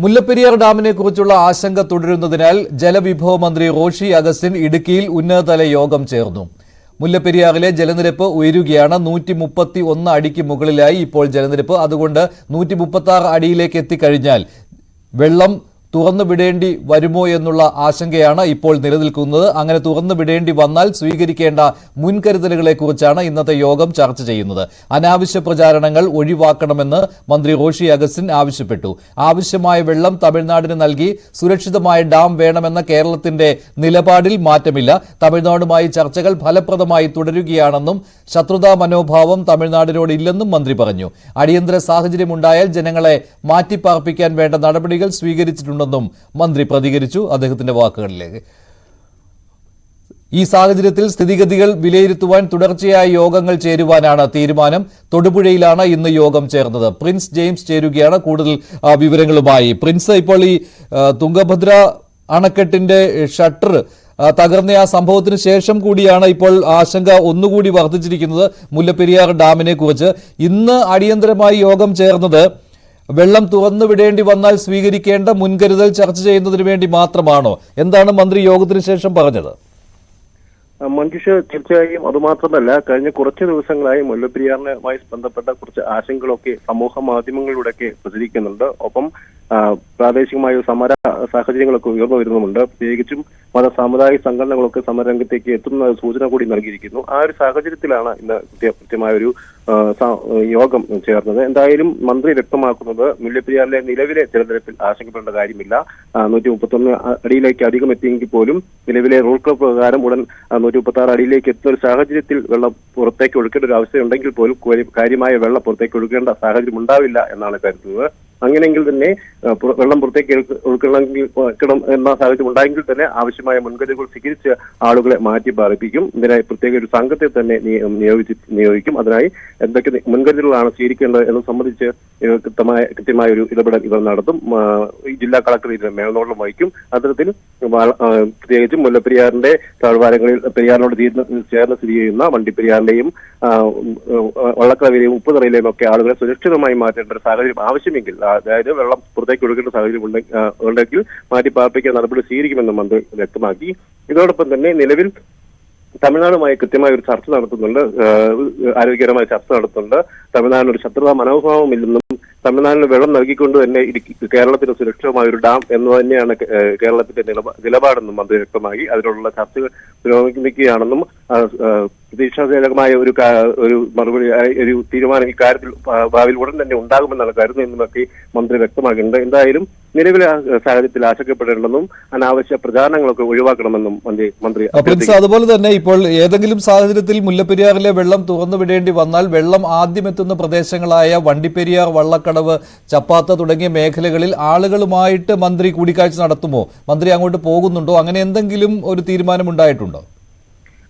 മുല്ലപ്പെരിയാർ ഡാമിനെ കുറിച്ചുള്ള ആശങ്ക തുടരുന്നതിനാൽ ജലവിഭവ മന്ത്രി റോഷി അഗസ്റ്റിൻ ഇടുക്കിയിൽ ഉന്നതതല യോഗം ചേർന്നു. മുല്ലപ്പെരിയാറിലെ ജലനിരപ്പ് ഉയരുകയാണ്. 131 അടിക്ക് മുകളിലായി ഇപ്പോൾ ജലനിരപ്പ്. അതുകൊണ്ട് 136 അടിയിലേക്ക് എത്തിക്കഴിഞ്ഞാൽ വെള്ളം തുറന്നു വിടേണ്ടി വരുമോ എന്നുള്ള ആശങ്കയാണ് ഇപ്പോൾ നിലനിൽക്കുന്നത്. അങ്ങനെ തുറന്നു വിടേണ്ടി വന്നാൽ സ്വീകരിക്കേണ്ട മുൻകരുതലുകളെക്കുറിച്ചാണ് ഇന്നത്തെ യോഗം ചർച്ച ചെയ്യുന്നത്. അനാവശ്യ പ്രചാരണങ്ങൾ ഒഴിവാക്കണമെന്ന് മന്ത്രി റോഷി അഗസ്റ്റിൻ ആവശ്യപ്പെട്ടു. ആവശ്യമായ വെള്ളം തമിഴ്നാടിന് നൽകി സുരക്ഷിതമായ ഡാം വേണമെന്ന കേരളത്തിന്റെ നിലപാടിൽ മാറ്റമില്ല. തമിഴ്നാടുമായി ചർച്ചകൾ ഫലപ്രദമായി തുടരുകയാണെന്നും ശത്രുതാ മനോഭാവം തമിഴ്നാടിനോട് ഇല്ലെന്നും മന്ത്രി പറഞ്ഞു. അടിയന്തര സാഹചര്യമുണ്ടായാൽ ജനങ്ങളെ മാറ്റിപ്പാർപ്പിക്കാൻ വേണ്ട നടപടികൾ സ്വീകരിച്ചിട്ടുണ്ട് മന്ത്രി പ്രതികരിച്ചു. അദ്ദേഹത്തിന്റെ വാക്കുകളിലേക്ക്. ഈ സാഹചര്യത്തിൽ സ്ഥിതിഗതികൾ വിലയിരുത്തുവാൻ തുടർച്ചയായ യോഗങ്ങൾ ചേരുവാനാണ് തീരുമാനം. തൊടുപുഴയിലാണ് ഇന്ന് യോഗം ചേർന്നത്. പ്രിൻസ് ജെയിംസ് ചേരുകയാണ് കൂടുതൽ വിവരങ്ങളുമായി. പ്രിൻസ്, ഇപ്പോൾ ഈ തുംഗഭദ്ര അണക്കെട്ടിന്റെ ഷട്ടർ തകർന്ന ആ സംഭവത്തിന് ശേഷം കൂടിയാണ് ഇപ്പോൾ ആശങ്ക ഒന്നുകൂടി വർദ്ധിച്ചിരിക്കുന്നത് മുല്ലപ്പെരിയാർ ഡാമിനെ കുറിച്ച്. ഇന്ന് അടിയന്തരമായി യോഗം ചേർന്നത് വെള്ളം തുറന്നു വിടേണ്ടി വന്നാൽ സ്വീകരിക്കേണ്ട മുൻകരുതൽ ചർച്ച ചെയ്യുന്നതിന് വേണ്ടി മാത്രമാണോ? എന്താണ് മന്ത്രി യോഗത്തിന് ശേഷം പറഞ്ഞത്? മഞ്ജുഷ്, തീർച്ചയായും അതുമാത്രമല്ല, കഴിഞ്ഞ കുറച്ച് ദിവസങ്ങളായി മുല്ലപ്പെരിയാറിനുമായി ബന്ധപ്പെട്ട കുറച്ച് ആശങ്കകളൊക്കെ സമൂഹ മാധ്യമങ്ങളിലൂടെയൊക്കെ പ്രചരിക്കുന്നുണ്ട്. ഒപ്പം പ്രാദേശികമായ സമര സാഹചര്യങ്ങളൊക്കെ ഉയർന്നു വരുന്നുമുണ്ട്. പ്രത്യേകിച്ചും മത സാമുദായിക സംഘടനകളൊക്കെ സമരരംഗത്തേക്ക് എത്തുന്ന സൂചന കൂടി നൽകിയിരിക്കുന്നു. ആ ഒരു സാഹചര്യത്തിലാണ് ഇന്ന് കൃത്യമായ ഒരു യോഗം ചേർന്നത്. എന്തായാലും മന്ത്രി വ്യക്തമാക്കുന്നത് മുല്ലപ്പെരിയാറിലെ നിലവിലെ ജലനിരപ്പിൽ ആശങ്കപ്പെടേണ്ട കാര്യമില്ല. 131 അടിയിലേക്ക് അധികം എത്തിയെങ്കിൽ പോലും നിലവിലെ റൂൾ പ്രകാരം ഉടൻ 136 അടിയിലേക്ക് എത്തുന്ന ഒരു സാഹചര്യത്തിൽ വെള്ളം പുറത്തേക്ക് ഒഴുക്കേണ്ട ഒരു അവസ്ഥയുണ്ടെങ്കിൽ പോലും കാര്യമായ വെള്ളം പുറത്തേക്ക് ഒഴുകേണ്ട സാഹചര്യം ഉണ്ടാവില്ല എന്നാണ് കരുതുന്നത്. അങ്ങനെയെങ്കിൽ തന്നെ വെള്ളം പുറത്തേക്ക് ഒഴുക്കണം എന്ന സാഹചര്യം ഉണ്ടായെങ്കിൽ തന്നെ ആവശ്യമായ മുൻകരുതലുകൾ സ്വീകരിച്ച് ആളുകളെ മാറ്റി പാർപ്പിക്കും. ഇതിനായി പ്രത്യേക ഒരു സംഘത്തെ തന്നെ നിയോഗിക്കും. അതിനായി എന്തൊക്കെ മുൻകരുതലുകളാണ് സ്വീകരിക്കേണ്ടത് എന്ന് സംബന്ധിച്ച് കൃത്യമായ ഒരു ഇടപെടൽ ഇവർ നടത്തും. ജില്ലാ കളക്ടർ ഇതിന് മേൽനോട്ടം വഹിക്കും. അത്തരത്തിൽ പ്രത്യേകിച്ചും മുല്ലപ്പെരിയാറിന്റെ താഴ്വാരങ്ങളിൽ പെരിയാറിനോട് ചേർന്ന് സ്ഥിതി ചെയ്യുന്ന വണ്ടിപ്പെരിയാറിന്റെയും വള്ളക്കടവിലെയും ഉപ്പുതറയിലെയും ഒക്കെ ആളുകളെ സുരക്ഷിതമായി മാറ്റേണ്ട ഒരു സാഹചര്യം ആവശ്യമെങ്കിൽ, അതായത് വെള്ളം പുറത്തേക്ക് ഒഴുകേണ്ട സാഹചര്യം ഉണ്ടെങ്കിൽ മാറ്റി പാർപ്പിക്കാൻ നടപടി സ്വീകരിക്കുമെന്ന് മന്ത്രി വ്യക്തമാക്കി. ഇതോടൊപ്പം തന്നെ നിലവിൽ തമിഴ്നാടുമായി കൃത്യമായ ഒരു ചർച്ച നടത്തുന്നുണ്ട്. ആരോഗ്യകരമായ ചർച്ച നടത്തുന്നുണ്ട്. തമിഴ്നാടിന് ഒരു ശത്രുതാ മനോഭാവമില്ലെന്നും തമിഴ്നാടിന് വെള്ളം നൽകിക്കൊണ്ട് തന്നെ കേരളത്തിന് സുരക്ഷിതമായ ഒരു ഡാം എന്ന് തന്നെയാണ് കേരളത്തിന്റെ നിലപാടെന്നും മന്ത്രി വ്യക്തമാക്കി. അതിനുള്ള ചർച്ചകൾ പുരോഗമിക്കുകയാണെന്നും പ്രതീക്ഷാജനകമായ ഒരു മറുപടി, ഒരു തീരുമാനം ഇക്കാര്യത്തിൽ ഭാവിയിൽ ഉടൻ തന്നെ ഉണ്ടാകുമെന്നാണ് കരുതുന്നതെന്നൊക്കെ മന്ത്രി വ്യക്തമാക്കിയിട്ടുണ്ട്. എന്തായാലും നിലവിലെ സാഹചര്യത്തിൽ ആശങ്കപ്പെടേണ്ടെന്നും അനാവശ്യ പ്രചാരണങ്ങളൊക്കെ ഒഴിവാക്കണമെന്നും മന്ത്രി. അതുപോലെ തന്നെ ഇപ്പോൾ ഏതെങ്കിലും സാഹചര്യത്തിൽ മുല്ലപ്പെരിയാറിലെ വെള്ളം തുറന്നു വിടേണ്ടി വന്നാൽ വെള്ളം ആദ്യം എത്തുന്ന പ്രദേശങ്ങളായ വണ്ടിപ്പെരിയാർ, വള്ളക്കടവ്, ചപ്പാത്ത തുടങ്ങിയ മേഖലകളിൽ ആളുകളുമായിട്ട് മന്ത്രി കൂടിക്കാഴ്ച നടത്തുമോ? മന്ത്രി അങ്ങോട്ട് പോകുന്നുണ്ടോ? അങ്ങനെ എന്തെങ്കിലും ഒരു തീരുമാനം ഉണ്ടായിട്ടുണ്ടോ?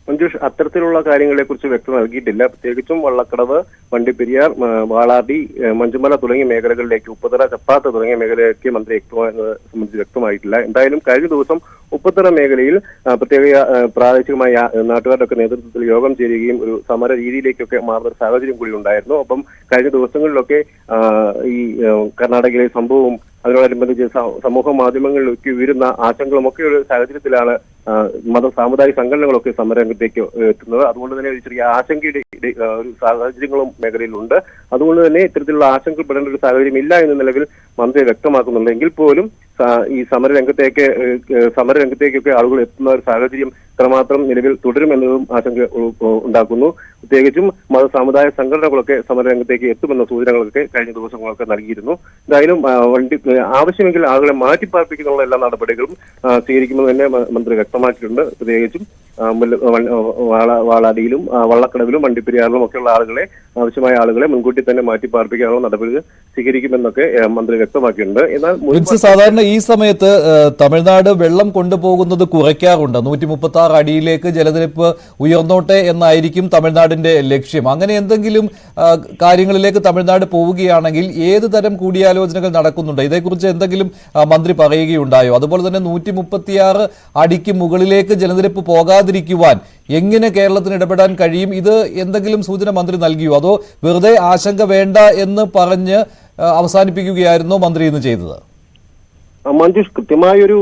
മഞ്ജുഷ്, അത്തരത്തിലുള്ള കാര്യങ്ങളെ കുറിച്ച് വ്യക്തത നൽകിയിട്ടില്ല. പ്രത്യേകിച്ചും വള്ളക്കടവ്, വണ്ടിപ്പെരിയാർ, വാളാടി, മഞ്ചുമല തുടങ്ങിയ മേഖലകളിലേക്ക്, ഉപ്പുതറ, ചപ്പാത്ത തുടങ്ങിയ മേഖലയിലേക്ക് മന്ത്രി സംബന്ധിച്ച് വ്യക്തമായിട്ടില്ല. എന്തായാലും കഴിഞ്ഞ ദിവസം ഉപ്പുതറ മേഖലയിൽ പ്രത്യേക പ്രാദേശികമായ നാട്ടുകാരുടെ ഒക്കെ നേതൃത്വത്തിൽ യോഗം ചേരുകയും ഒരു സമര രീതിയിലേക്കൊക്കെ മാറുന്ന സാഹചര്യം കൂടി ഉണ്ടായിരുന്നു. ഒപ്പം കഴിഞ്ഞ ദിവസങ്ങളിലൊക്കെ ഈ കർണാടകയിലെ സംഭവവും അതിനോടനുബന്ധിച്ച് സമൂഹ മാധ്യമങ്ങളിലേക്ക് ഉയരുന്ന ആശങ്കകളുമൊക്കെ ഒരു സാഹചര്യത്തിലാണ് മത സാമുദായിക സംഘടനകളൊക്കെ സമരരംഗത്തേക്ക് എത്തുന്നത്. അതുകൊണ്ട് തന്നെ ഒരു ചെറിയ ആശങ്കയുടെ ഒരു സാഹചര്യങ്ങളും മേഖലയിലുണ്ട്. അതുകൊണ്ട് തന്നെ ഇത്തരത്തിലുള്ള ആശങ്കപ്പെടേണ്ട ഒരു സാഹചര്യം ഇല്ല എന്ന നിലവിൽ മന്ത്രി വ്യക്തമാക്കുന്നുണ്ട്. എങ്കിൽ പോലും ഈ സമരരംഗത്തേക്കൊക്കെ ആളുകൾ എത്തുന്ന ഒരു സാഹചര്യം എത്രമാത്രം നിലവിൽ തുടരുമെന്നതും ആശങ്ക ഉണ്ടാക്കുന്നു. പ്രത്യേകിച്ചും മത സാമുദായ സംഘടനകളൊക്കെ സമരരംഗത്തേക്ക് എത്തുമെന്ന സൂചനകളൊക്കെ കഴിഞ്ഞ ദിവസങ്ങളൊക്കെ നൽകിയിരുന്നു. എന്തായാലും ആവശ്യമെങ്കിൽ ആളുകളെ മാറ്റിപ്പാർപ്പിക്കുന്നതിനുള്ള എല്ലാ നടപടികളും സ്വീകരിക്കുമെന്ന് തന്നെ മന്ത്രി വ്യക്തമാക്കിയിട്ടുണ്ട്. പ്രത്യേകിച്ചും വാളാടിയിലും വള്ളക്കടവിലും വണ്ടിപ്പെരിയാറിലും ഒക്കെയുള്ള ആളുകളെ, ആവശ്യമായ ആളുകളെ മുൻകൂട്ടി തന്നെ മാറ്റിപ്പാർപ്പിക്കാനുള്ള നടപടികൾ സ്വീകരിക്കുമെന്നൊക്കെ മന്ത്രി വ്യക്തമാക്കിയിട്ടുണ്ട്. എന്നാൽ സാധാരണ ഈ സമയത്ത് തമിഴ്നാട് വെള്ളം കൊണ്ടുപോകുന്നത് കുറയ്ക്കാറുണ്ട്. 136 അടിയിലേക്ക് ജലനിരപ്പ് ഉയർന്നോട്ടെ എന്നായിരിക്കും തമിഴ്നാടിന്റെ ലക്ഷ്യം. അങ്ങനെ എന്തെങ്കിലും കാര്യങ്ങളിലേക്ക് തമിഴ്നാട് പോവുകയാണെങ്കിൽ ഏത് തരം കൂടിയാലോചനകൾ നടക്കുന്നുണ്ട്? ഇതേക്കുറിച്ച് എന്തെങ്കിലും മന്ത്രി പറയുകയുണ്ടായോ? അതുപോലെ തന്നെ 136 അടിക്ക് മുകളിലേക്ക് ജലനിരപ്പ് പോകാതിരിക്കുവാൻ എങ്ങനെ കേരളത്തിന് ഇടപെടാൻ കഴിയും? ഇത് എന്തെങ്കിലും സൂചന മന്ത്രി നൽകിയോ? അതോ വെറുതെ ആശങ്ക വേണ്ട എന്ന് പറഞ്ഞ് അവസാനിപ്പിക്കുകയായിരുന്നോ മന്ത്രി ഇന്ന് ചെയ്തത്? മഞ്ജുഷ്, കൃത്യമായൊരു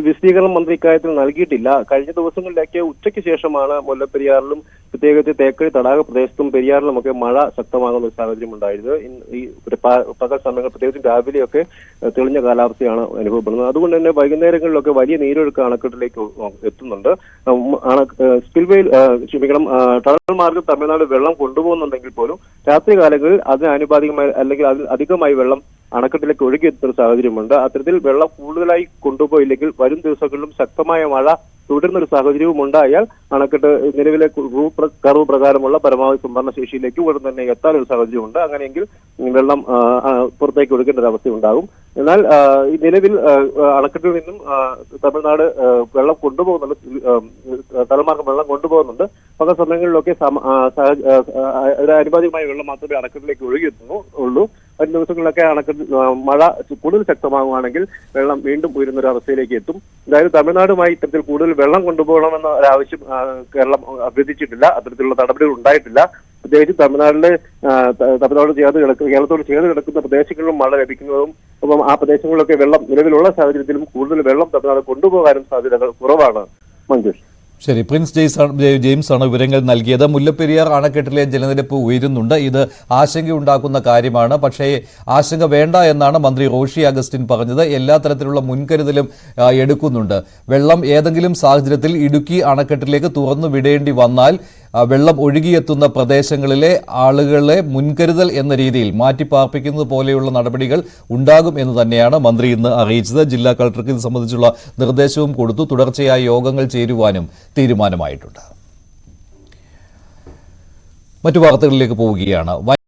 വിശദീകരണം മന്ത്രി ഇക്കാര്യത്തിൽ നൽകിയിട്ടില്ല. കഴിഞ്ഞ ദിവസങ്ങളിലേക്ക് ഉച്ചയ്ക്ക് ശേഷമാണ് മുല്ലപ്പെരിയാറിലും പ്രത്യേകിച്ച് തേക്കടി തടാക പ്രദേശത്തും പെരിയാറിലുമൊക്കെ മഴ ശക്തമാകുന്ന ഒരു സാഹചര്യം ഉണ്ടായത്. ഈ പകൽ സമയങ്ങൾ പ്രത്യേകിച്ചും രാവിലെയൊക്കെ തെളിഞ്ഞ കാലാവസ്ഥയാണ് അനുഭവപ്പെടുന്നത്. അതുകൊണ്ട് തന്നെ വൈകുന്നേരങ്ങളിലൊക്കെ വലിയ നീരൊഴുക്ക് അണക്കെട്ടിലേക്ക് എത്തുന്നുണ്ട്. സ്പിൽവേയിൽ ടണൽ മാർഗം തമിഴ്നാട് വെള്ളം കൊണ്ടുപോകുന്നുണ്ടെങ്കിൽ പോലും രാത്രി കാലങ്ങളിൽ അതിന് ആനുപാതികമായി അല്ലെങ്കിൽ അതിൽ അധികമായി വെള്ളം അണക്കെട്ടിലേക്ക് ഒഴുകിയെത്തുന്ന സാഹചര്യമുണ്ട്. അത്തരത്തിൽ വെള്ളം കൂടുതലായി കൊണ്ടുപോയില്ലെങ്കിൽ വരും ദിവസങ്ങളിലും ശക്തമായ മഴ തുടരുന്ന ഒരു സാഹചര്യവും ഉണ്ടായാൽ അണക്കെട്ട് നിലവിലെ കർവ് പ്രകാരമുള്ള പരമാവധി സംഭരണ ശേഷിയിലേക്ക് ഉടൻ തന്നെ എത്താനൊരു സാഹചര്യമുണ്ട്. അങ്ങനെയെങ്കിൽ വെള്ളം പുറത്തേക്ക് ഒഴുകേണ്ട ഒരു അവസ്ഥയുണ്ടാകും. എന്നാൽ ഈ നിലവിൽ അണക്കെട്ടിൽ നിന്നും തമിഴ്നാട് വെള്ളം കൊണ്ടുപോകുന്നുണ്ട്, തലമാർഗം വെള്ളം കൊണ്ടുപോകുന്നുണ്ട്. പല സമയങ്ങളിലൊക്കെ അനുപാതികമായ വെള്ളം മാത്രമേ അണക്കെട്ടിലേക്ക് ഒഴുകിയെത്തുന്നുള്ളൂ. വരും ദിവസങ്ങളിലൊക്കെ അണക്കെട്ട് മഴ കൂടുതൽ ശക്തമാകുകയാണെങ്കിൽ വെള്ളം വീണ്ടും ഉയരുന്ന ഒരു അവസ്ഥയിലേക്ക് എത്തും. അതായത് തമിഴ്നാടുമായി ഇത്തരത്തിൽ കൂടുതൽ വെള്ളം കൊണ്ടുപോകണമെന്ന ഒരാവശ്യം കേരളം അഭ്യർത്ഥിച്ചിട്ടില്ല. അത്തരത്തിലുള്ള നടപടികൾ ഉണ്ടായിട്ടില്ല. പ്രത്യേകിച്ച് തമിഴ്നാട് കേരളത്തോട് ചേർന്ന് കിടക്കുന്ന പ്രദേശങ്ങളിലും മഴ ലഭിക്കുന്നതും ഒപ്പം ആ പ്രദേശങ്ങളിലൊക്കെ വെള്ളം നിലവിലുള്ള സാഹചര്യത്തിലും കൂടുതൽ വെള്ളം തമിഴ്നാട് കൊണ്ടുപോകാനും സാധ്യതകൾ കുറവാണ്. മഞ്ജുഷ്. ശരി, പ്രിൻസ് ജെയിംസ് ആണ് വിവരങ്ങൾ നൽകിയത്. മുല്ലപ്പെരിയാർ അണക്കെട്ടിലെ ജലനിരപ്പ് ഉയരുന്നുണ്ട്. ഇത് ആശങ്കയുണ്ടാക്കുന്ന കാര്യമാണ്. പക്ഷേ ആശങ്ക വേണ്ട എന്നാണ് മന്ത്രി റോഷി അഗസ്റ്റിൻ പറഞ്ഞത്. എല്ലാ തരത്തിലുള്ള മുൻകരുതലും എടുക്കുന്നുണ്ട്. വെള്ളം ഏതെങ്കിലും സാഹചര്യത്തിൽ ഇടുക്കി അണക്കെട്ടിലേക്ക് തുറന്നു വിടേണ്ടി വന്നാൽ വെള്ളം ഒഴുകിയെത്തുന്ന പ്രദേശങ്ങളിലെ ആളുകളെ മുൻകരുതൽ എന്ന രീതിയിൽ മാറ്റിപ്പാർപ്പിക്കുന്നത് പോലെയുള്ള നടപടികൾ ഉണ്ടാകും എന്ന് തന്നെയാണ് മന്ത്രി ഇന്ന് അറിയിച്ചത്. ജില്ലാ കളക്ടർക്ക് ഇത് സംബന്ധിച്ചുള്ള നിർദ്ദേശവും കൊടുത്തു. തുടർച്ചയായ യോഗങ്ങൾ ചേരുവാനും തീരുമാനമായിട്ടുണ്ട്. മറ്റു വാർത്തകളിലേക്ക് പോവുകയാണ്.